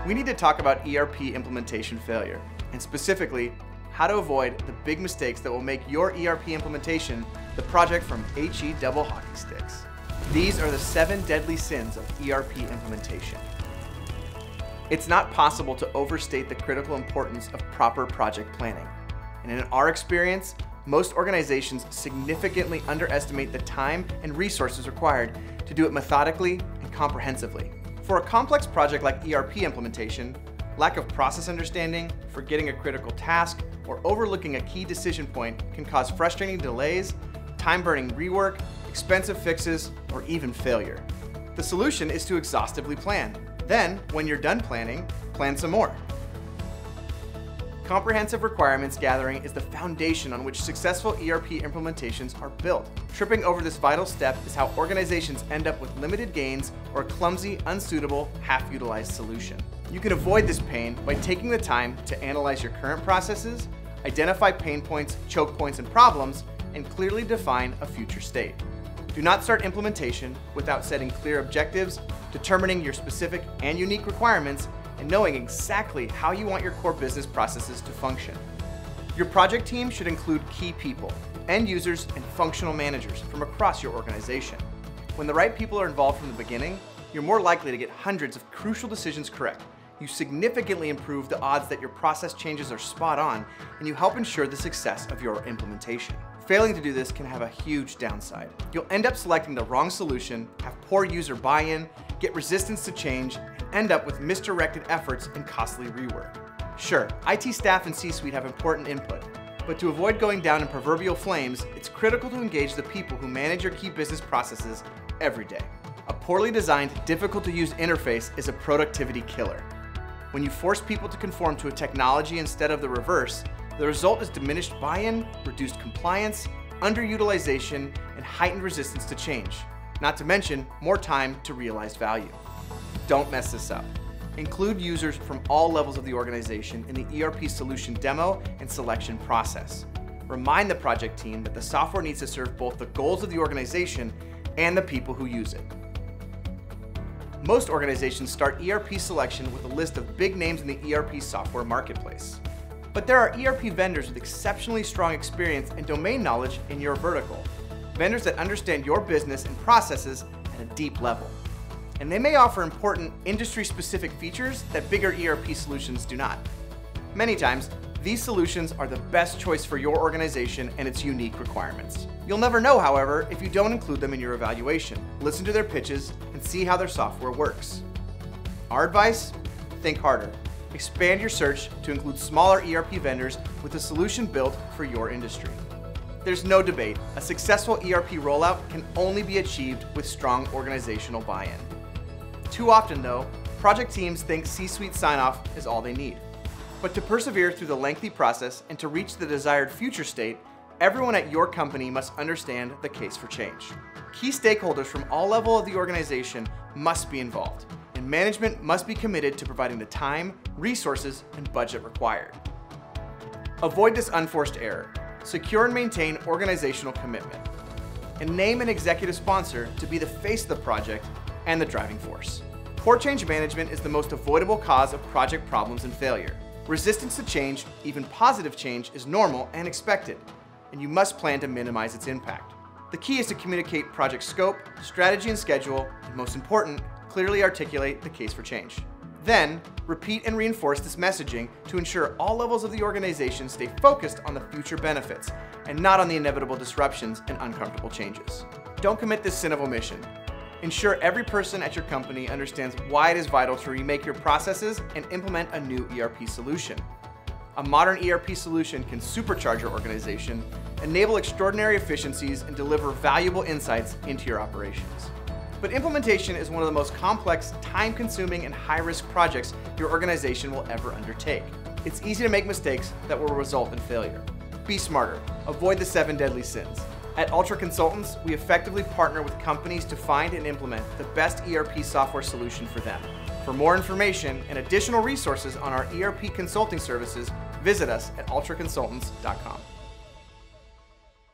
We need to talk about ERP implementation failure, and specifically, how to avoid the big mistakes that will make your ERP implementation the project from HE double hockey sticks. These are the 7 deadly sins of ERP implementation. It's not possible to overstate the critical importance of proper project planning. And in our experience, most organizations significantly underestimate the time and resources required to do it methodically and comprehensively. For a complex project like ERP implementation, lack of process understanding, forgetting a critical task, or overlooking a key decision point can cause frustrating delays, time-burning rework, expensive fixes, or even failure. The solution is to exhaustively plan. Then, when you're done planning, plan some more. Comprehensive requirements gathering is the foundation on which successful ERP implementations are built. Tripping over this vital step is how organizations end up with limited gains or a clumsy, unsuitable, half-utilized solution. You can avoid this pain by taking the time to analyze your current processes, identify pain points, choke points, and problems, and clearly define a future state. Do not start implementation without setting clear objectives, determining your specific and unique requirements, and knowing exactly how you want your core business processes to function. Your project team should include key people, end users, and functional managers from across your organization. When the right people are involved from the beginning, you're more likely to get hundreds of crucial decisions correct. You significantly improve the odds that your process changes are spot on, and you help ensure the success of your implementation. Failing to do this can have a huge downside. You'll end up selecting the wrong solution, have poor user buy-in, get resistance to change, and end up with misdirected efforts and costly rework. Sure, IT staff and C-suite have important input, but to avoid going down in proverbial flames, it's critical to engage the people who manage your key business processes every day. A poorly designed, difficult-to-use interface is a productivity killer. When you force people to conform to a technology instead of the reverse, the result is diminished buy-in, reduced compliance, underutilization, and heightened resistance to change. Not to mention, more time to realized value. Don't mess this up. Include users from all levels of the organization in the ERP solution demo and selection process. Remind the project team that the software needs to serve both the goals of the organization and the people who use it. Most organizations start ERP selection with a list of big names in the ERP software marketplace. But there are ERP vendors with exceptionally strong experience and domain knowledge in your vertical. Vendors that understand your business and processes at a deep level. And they may offer important industry-specific features that bigger ERP solutions do not. Many times, these solutions are the best choice for your organization and its unique requirements. You'll never know, however, if you don't include them in your evaluation. Listen to their pitches and see how their software works. Our advice? Think harder. Expand your search to include smaller ERP vendors with a solution built for your industry. There's no debate, a successful ERP rollout can only be achieved with strong organizational buy-in. Too often though, project teams think C-suite sign-off is all they need. But to persevere through the lengthy process and to reach the desired future state, everyone at your company must understand the case for change. Key stakeholders from all levels of the organization must be involved, and management must be committed to providing the time, resources, and budget required. Avoid this unforced error. Secure and maintain organizational commitment. And name an executive sponsor to be the face of the project and the driving force. Poor change management is the most avoidable cause of project problems and failure. Resistance to change, even positive change, is normal and expected, and you must plan to minimize its impact. The key is to communicate project scope, strategy and schedule, and most important, clearly articulate the case for change. Then, repeat and reinforce this messaging to ensure all levels of the organization stay focused on the future benefits and not on the inevitable disruptions and uncomfortable changes. Don't commit this sin of omission. Ensure every person at your company understands why it is vital to remake your processes and implement a new ERP solution. A modern ERP solution can supercharge your organization, enable extraordinary efficiencies, and deliver valuable insights into your operations. But implementation is one of the most complex, time-consuming, and high-risk projects your organization will ever undertake. It's easy to make mistakes that will result in failure. Be smarter. Avoid the 7 deadly sins. At Ultra Consultants, we effectively partner with companies to find and implement the best ERP software solution for them. For more information and additional resources on our ERP consulting services, visit us at ultraconsultants.com.